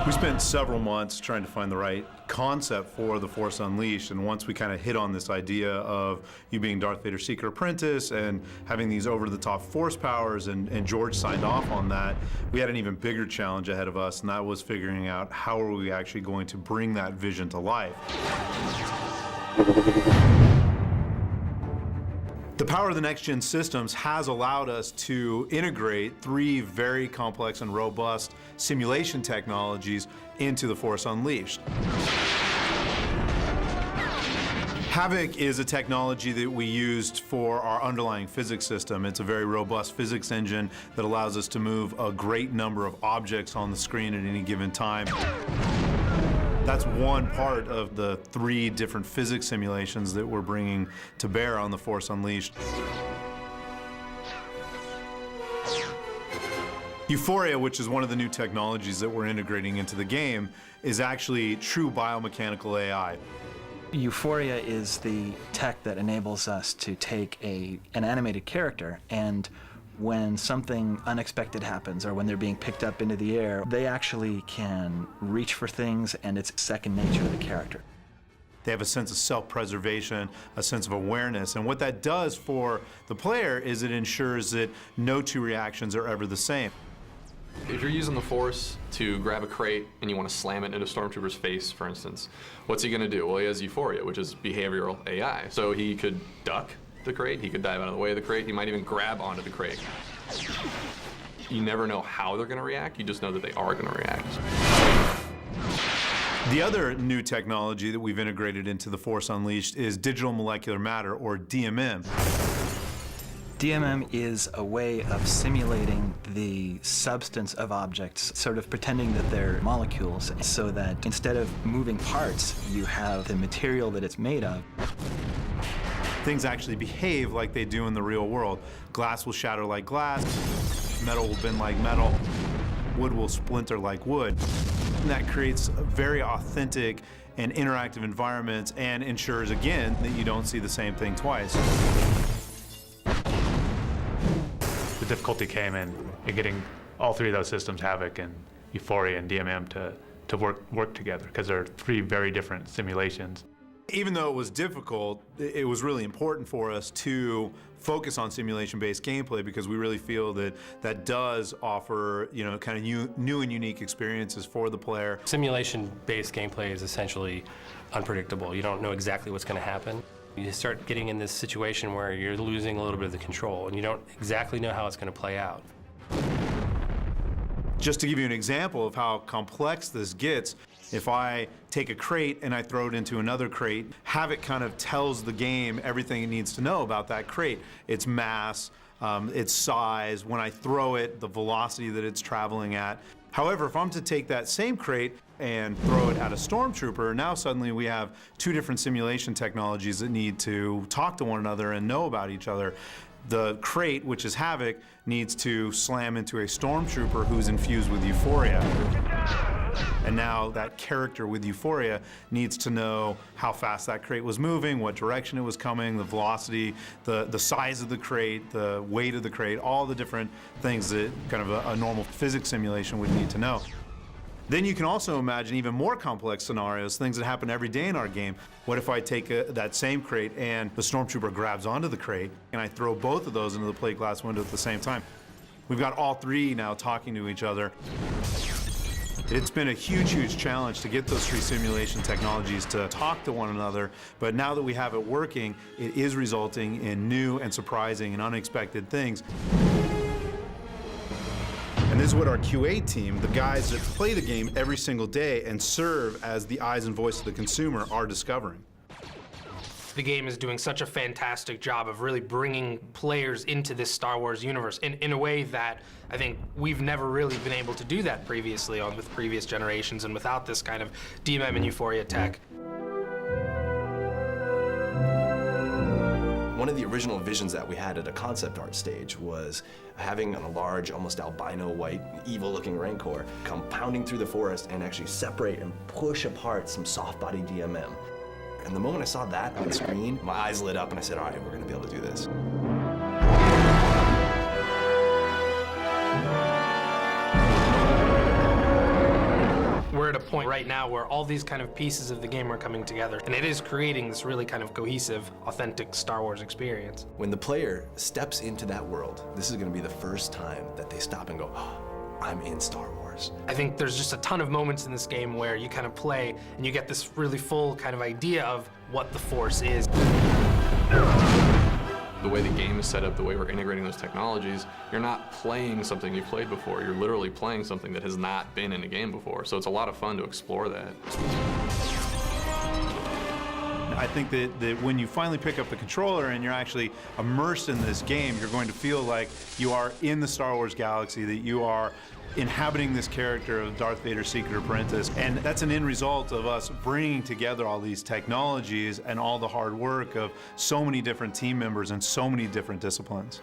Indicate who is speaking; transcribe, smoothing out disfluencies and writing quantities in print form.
Speaker 1: We spent several months trying to find the right concept for The Force Unleashed, and once we kind of hit on this idea of you being Darth Vader's secret apprentice and having these over-the-top force powers, and George signed off on that, we had an even bigger challenge ahead of us, and that was figuring out how are we actually going to bring that vision to life. The power of the next-gen systems has allowed us to integrate 3 very complex and robust simulation technologies into The Force Unleashed. Havoc is a technology that we used for our underlying physics system. It's a very robust physics engine that allows us to move a great number of objects on the screen at any given time. That's one part of the 3 different physics simulations that we're bringing to bear on The Force Unleashed. Euphoria, which is one of the new technologies that we're integrating into the game, is actually true biomechanical AI.
Speaker 2: Euphoria is the tech that enables us to take an animated character, and when something unexpected happens or when they're being picked up into the air, they actually can reach for things, and it's second nature to the character.
Speaker 1: They have a sense of self-preservation, a sense of awareness, and what that does for the player is it ensures that no 2 reactions are ever the same.
Speaker 3: If you're using the Force to grab a crate and you want to slam it into a Stormtrooper's face, for instance, what's he going to do? Well, he has Euphoria, which is behavioral AI. So he could duck the crate, he could dive out of the way of the crate, he might even grab onto the crate. You never know how they're going to react, you just know that they are going to react.
Speaker 1: The other new technology that we've integrated into The Force Unleashed is digital molecular matter, or DMM.
Speaker 2: DMM is a way of simulating the substance of objects, sort of pretending that they're molecules, so that instead of moving parts, you have the material that it's made of.
Speaker 1: Things actually behave like they do in the real world. Glass will shatter like glass, metal will bend like metal, wood will splinter like wood. And that creates very authentic and interactive environments and ensures, again, that you don't see the same thing twice.
Speaker 4: The difficulty came in getting all 3 of those systems, Havoc and Euphoria and DMM, to work together, because they're 3 very different simulations.
Speaker 1: Even though it was difficult, it was really important for us to focus on simulation-based gameplay, because we really feel that that does offer, kind of new and unique experiences for the player.
Speaker 5: Simulation-based gameplay is essentially unpredictable. You don't know exactly what's going to happen. You start getting in this situation where you're losing a little bit of the control, and you don't exactly know how it's going to play out.
Speaker 1: Just to give you an example of how complex this gets, if I take a crate and I throw it into another crate, Havoc kind of tells the game everything it needs to know about that crate. Its mass, its size, when I throw it, the velocity that it's traveling at. However, if I'm to take that same crate and throw it at a Stormtrooper, now suddenly we have 2 different simulation technologies that need to talk to one another and know about each other. The crate, which is Havoc, needs to slam into a Stormtrooper who's infused with Euphoria. And now that character with Euphoria needs to know how fast that crate was moving, what direction it was coming, the velocity, the size of the crate, the weight of the crate, all the different things that kind of a normal physics simulation would need to know. Then you can also imagine even more complex scenarios, things that happen every day in our game. What if I take that same crate and the Stormtrooper grabs onto the crate and I throw both of those into the plate glass window at the same time? We've got all 3 now talking to each other. It's been a huge, huge challenge to get those 3 simulation technologies to talk to one another, but now that we have it working, it is resulting in new and surprising and unexpected things. And this is what our QA team, the guys that play the game every single day and serve as the eyes and voice of the consumer, are discovering.
Speaker 6: The game is doing such a fantastic job of really bringing players into this Star Wars universe in a way that I think we've never really been able to do that previously with previous generations and without this kind of DMM and Euphoria tech.
Speaker 7: One of the original visions that we had at a concept art stage was having a large, almost albino white, evil-looking Rancor come pounding through the forest and actually separate and push apart some soft-body DMM. And the moment I saw that on screen, my eyes lit up and I said, all right, we're gonna be able to do this.
Speaker 6: point right now where all these kind of pieces of the game are coming together, and it is creating this really kind of cohesive, authentic Star Wars experience.
Speaker 7: When the player steps into that world, this is going to be the first time that they stop and go, oh, I'm in Star Wars.
Speaker 6: I think there's just a ton of moments in this game where you kind of play and you get this really full kind of idea of what the Force is.
Speaker 3: The way the game is set up, the way we're integrating those technologies, you're not playing something you've played before. You're literally playing something that has not been in a game before. So it's a lot of fun to explore that.
Speaker 1: I think that when you finally pick up the controller and you're actually immersed in this game, you're going to feel like you are in the Star Wars galaxy, that you are inhabiting this character of Darth Vader's secret apprentice. And that's an end result of us bringing together all these technologies and all the hard work of so many different team members and so many different disciplines.